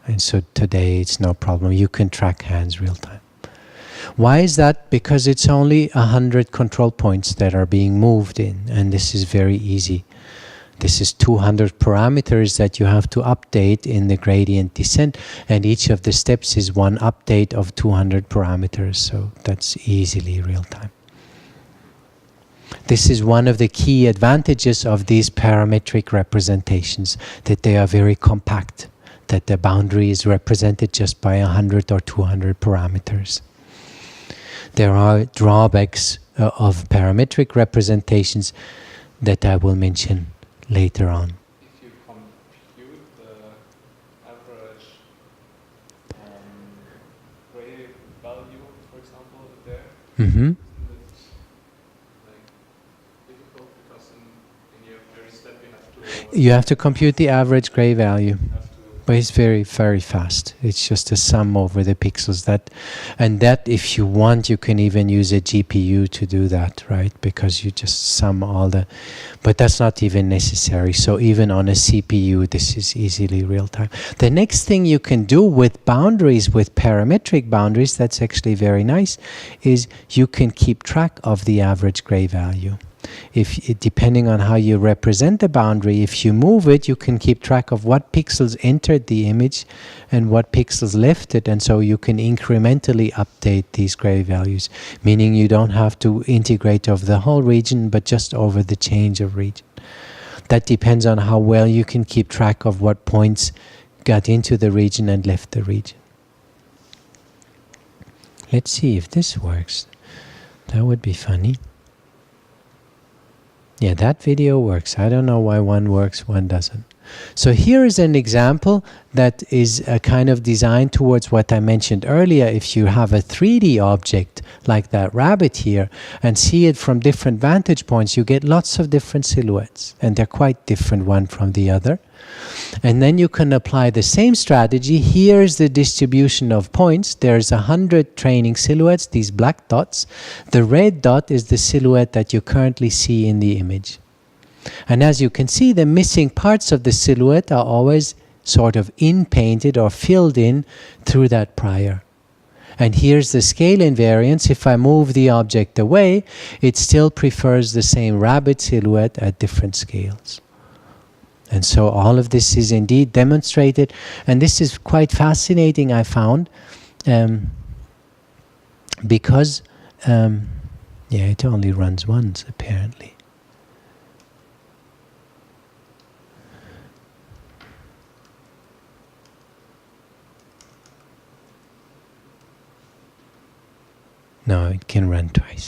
And so today it's no problem. You can track hands real time. Why is that? Because it's only 100 control points that are being moved in, and this is very easy. This is 200 parameters that you have to update in the gradient descent, and each of the steps is one update of 200 parameters, so that's easily real time. This is one of the key advantages of these parametric representations, that they are very compact, that the boundary is represented just by 100 or 200 parameters. There are drawbacks of parametric representations that I will mention later on. If you compute the average gray value, for example, there, Mm-hmm. isn't it difficult because in your very step You have to compute the average gray value. But it's very, very fast. It's just a sum over the pixels. And that, if you want, you can even use a GPU to do that, right? Because you just sum all the... But that's not even necessary. So even on a CPU, this is easily real time. The next thing you can do with boundaries, with parametric boundaries, that's actually very nice, is you can keep track of the average gray value. Depending on how you represent the boundary, if you move it, you can keep track of what pixels entered the image and what pixels left it, and so you can incrementally update these gray values, meaning you don't have to integrate over the whole region, but just over the change of region. That depends on how well you can keep track of what points got into the region and left the region. Let's see if this works. That would be funny. Yeah, that video works. I don't know why one works, one doesn't. So here is an example that is a kind of designed towards what I mentioned earlier. If you have a 3D object like that rabbit here and see it from different vantage points, you get lots of different silhouettes, and they're quite different one from the other. And then you can apply the same strategy. Here's the distribution of points. There's 100 training silhouettes, these black dots. The red dot is the silhouette that you currently see in the image. And as you can see, the missing parts of the silhouette are always sort of in-painted or filled in through that prior. And here's the scale invariance. If I move the object away, it still prefers the same rabbit silhouette at different scales. And so all of this is indeed demonstrated, and this is quite fascinating, I found, because it only runs once apparently. can run twice.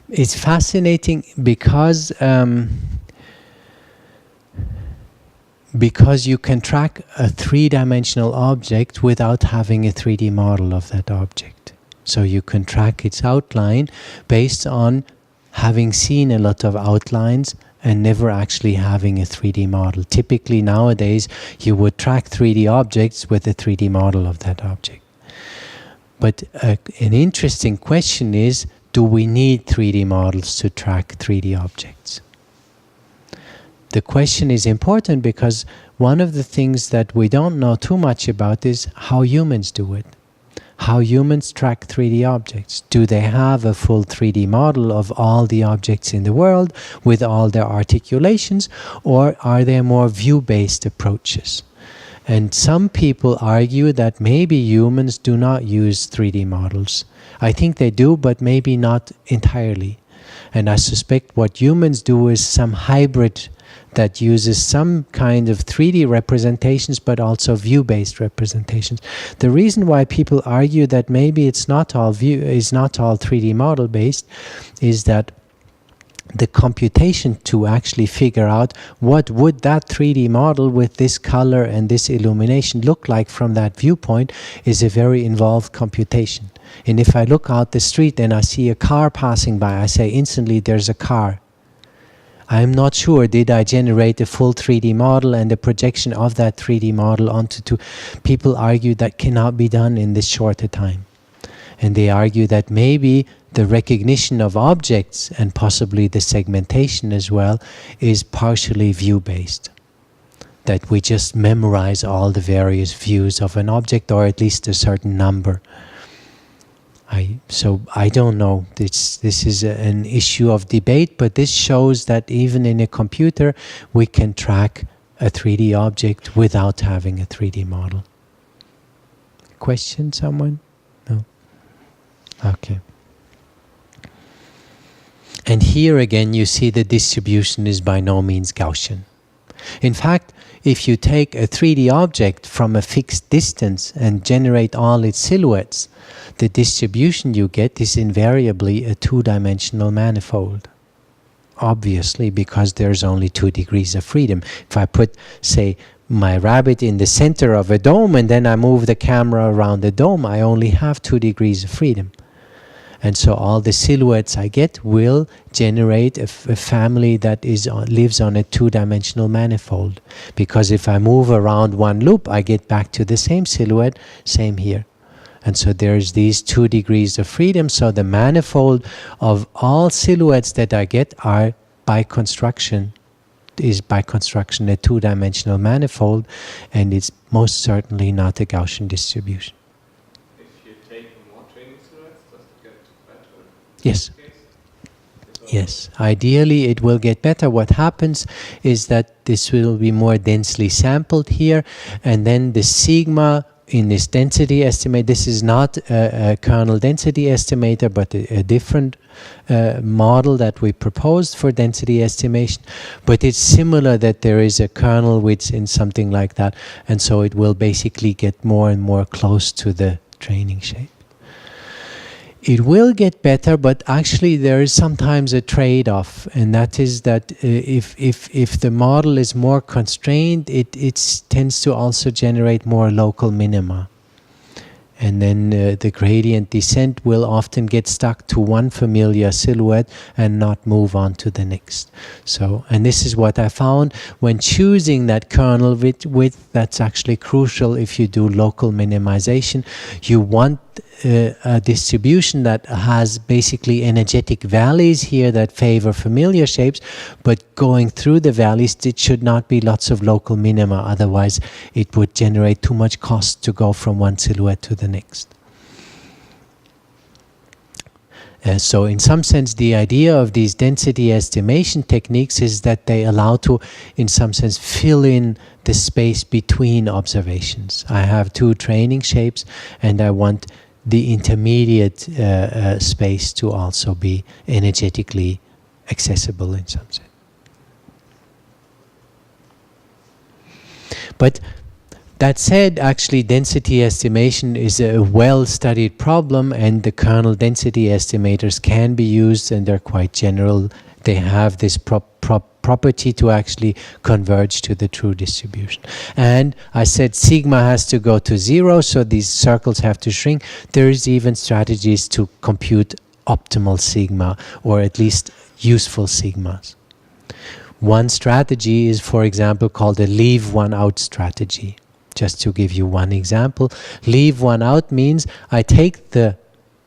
It's fascinating because you can track a three-dimensional object without having a 3D model of that object. So you can track its outline based on having seen a lot of outlines and never actually having a 3D model. Typically nowadays you would track 3D objects with a 3D model of that object. But an interesting question is, do we need 3D models to track 3D objects? The question is important because one of the things that we don't know too much about is how humans do it. How humans track 3D objects. Do they have a full 3D model of all the objects in the world with all their articulations, or are there more view-based approaches? And some people argue that maybe humans do not use 3D models. I think they do, but maybe not entirely. And I suspect what humans do is some hybrid that uses some kind of 3D representations but also view-based representations. The reason why people argue that maybe it's not all 3D model based is that the computation to actually figure out what would that 3D model with this color and this illumination look like from that viewpoint is a very involved computation. And if I look out the street and I see a car passing by, I say instantly there's a car. I'm not sure, did I generate a full 3D model and a projection of that 3D model onto two? People argue that cannot be done in this short a time. And they argue that maybe the recognition of objects and possibly the segmentation as well is partially view-based. That we just memorize all the various views of an object, or at least a certain number. So I don't know, this is an issue of debate, but this shows that even in a computer we can track a 3D object without having a 3D model. Question, someone? No? Okay. And here again you see the distribution is by no means Gaussian. In fact, if you take a 3D object from a fixed distance and generate all its silhouettes, the distribution you get is invariably a two-dimensional manifold. Obviously, because there's only 2 degrees of freedom. If I put, say, my rabbit in the center of a dome and then I move the camera around the dome, I only have 2 degrees of freedom. And so all the silhouettes I get will generate a family that lives on a two-dimensional manifold. Because if I move around one loop, I get back to the same silhouette, same here. And so there's these 2 degrees of freedom. So the manifold of all silhouettes that I get are by construction a two-dimensional manifold, and it's most certainly not a Gaussian distribution. Yes. Yes. Ideally, it will get better. What happens is that this will be more densely sampled here, and then the sigma in this density estimate, this is not a kernel density estimator, but a different model that we proposed for density estimation. But it's similar that there is a kernel width in something like that, and so it will basically get more and more close to the training shape. It will get better, but actually there is sometimes a trade-off, and that is that if the model is more constrained, it tends to also generate more local minima. And then the gradient descent will often get stuck to one familiar silhouette and not move on to the next. So, and this is what I found when choosing that kernel width, that's actually crucial if you do local minimization. You want a distribution that has basically energetic valleys here that favor familiar shapes, but going through the valleys it should not be lots of local minima, otherwise it would generate too much cost to go from one silhouette to the next. So in some sense the idea of these density estimation techniques is that they allow to, in some sense, fill in the space between observations. I have 2 training shapes and I want the intermediate space to also be energetically accessible in some sense. But That said, actually density estimation is a well-studied problem, and the kernel density estimators can be used, and they're quite general. They have this property to actually converge to the true distribution. And I said sigma has to go to 0, so these circles have to shrink. There is even strategies to compute optimal sigma, or at least useful sigmas. One strategy is, for example, called a leave one out strategy. Just to give you one example, leave one out means I take the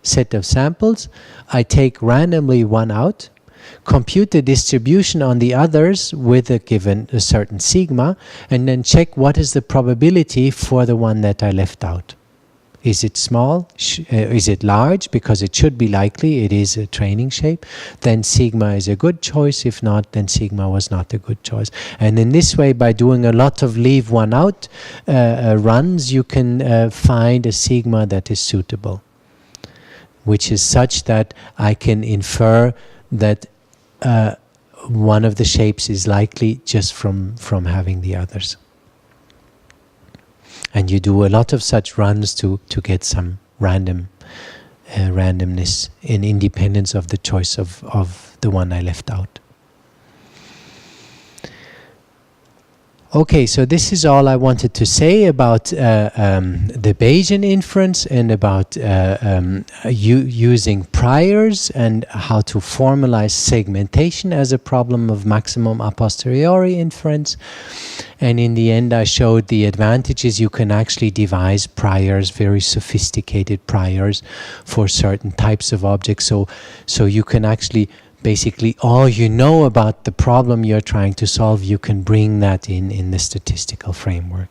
set of samples, I take randomly one out, compute the distribution on the others with a certain sigma, and then check what is the probability for the one that I left out. Is it small? Is it large? Because it should be likely, it is a training shape. Then sigma is a good choice. If not, then sigma was not a good choice. And in this way, by doing a lot of leave one out runs, you can find a sigma that is suitable, which is such that I can infer that one of the shapes is likely just from having the others. And you do a lot of such runs to get some randomness in independence of the choice of the one I left out. Okay, so this is all I wanted to say about the Bayesian inference and about using priors and how to formalize segmentation as a problem of maximum a posteriori inference. And in the end, I showed the advantages. You can actually devise priors, very sophisticated priors for certain types of objects. So you can actually basically all you know about the problem you're trying to solve, you can bring that in the statistical framework.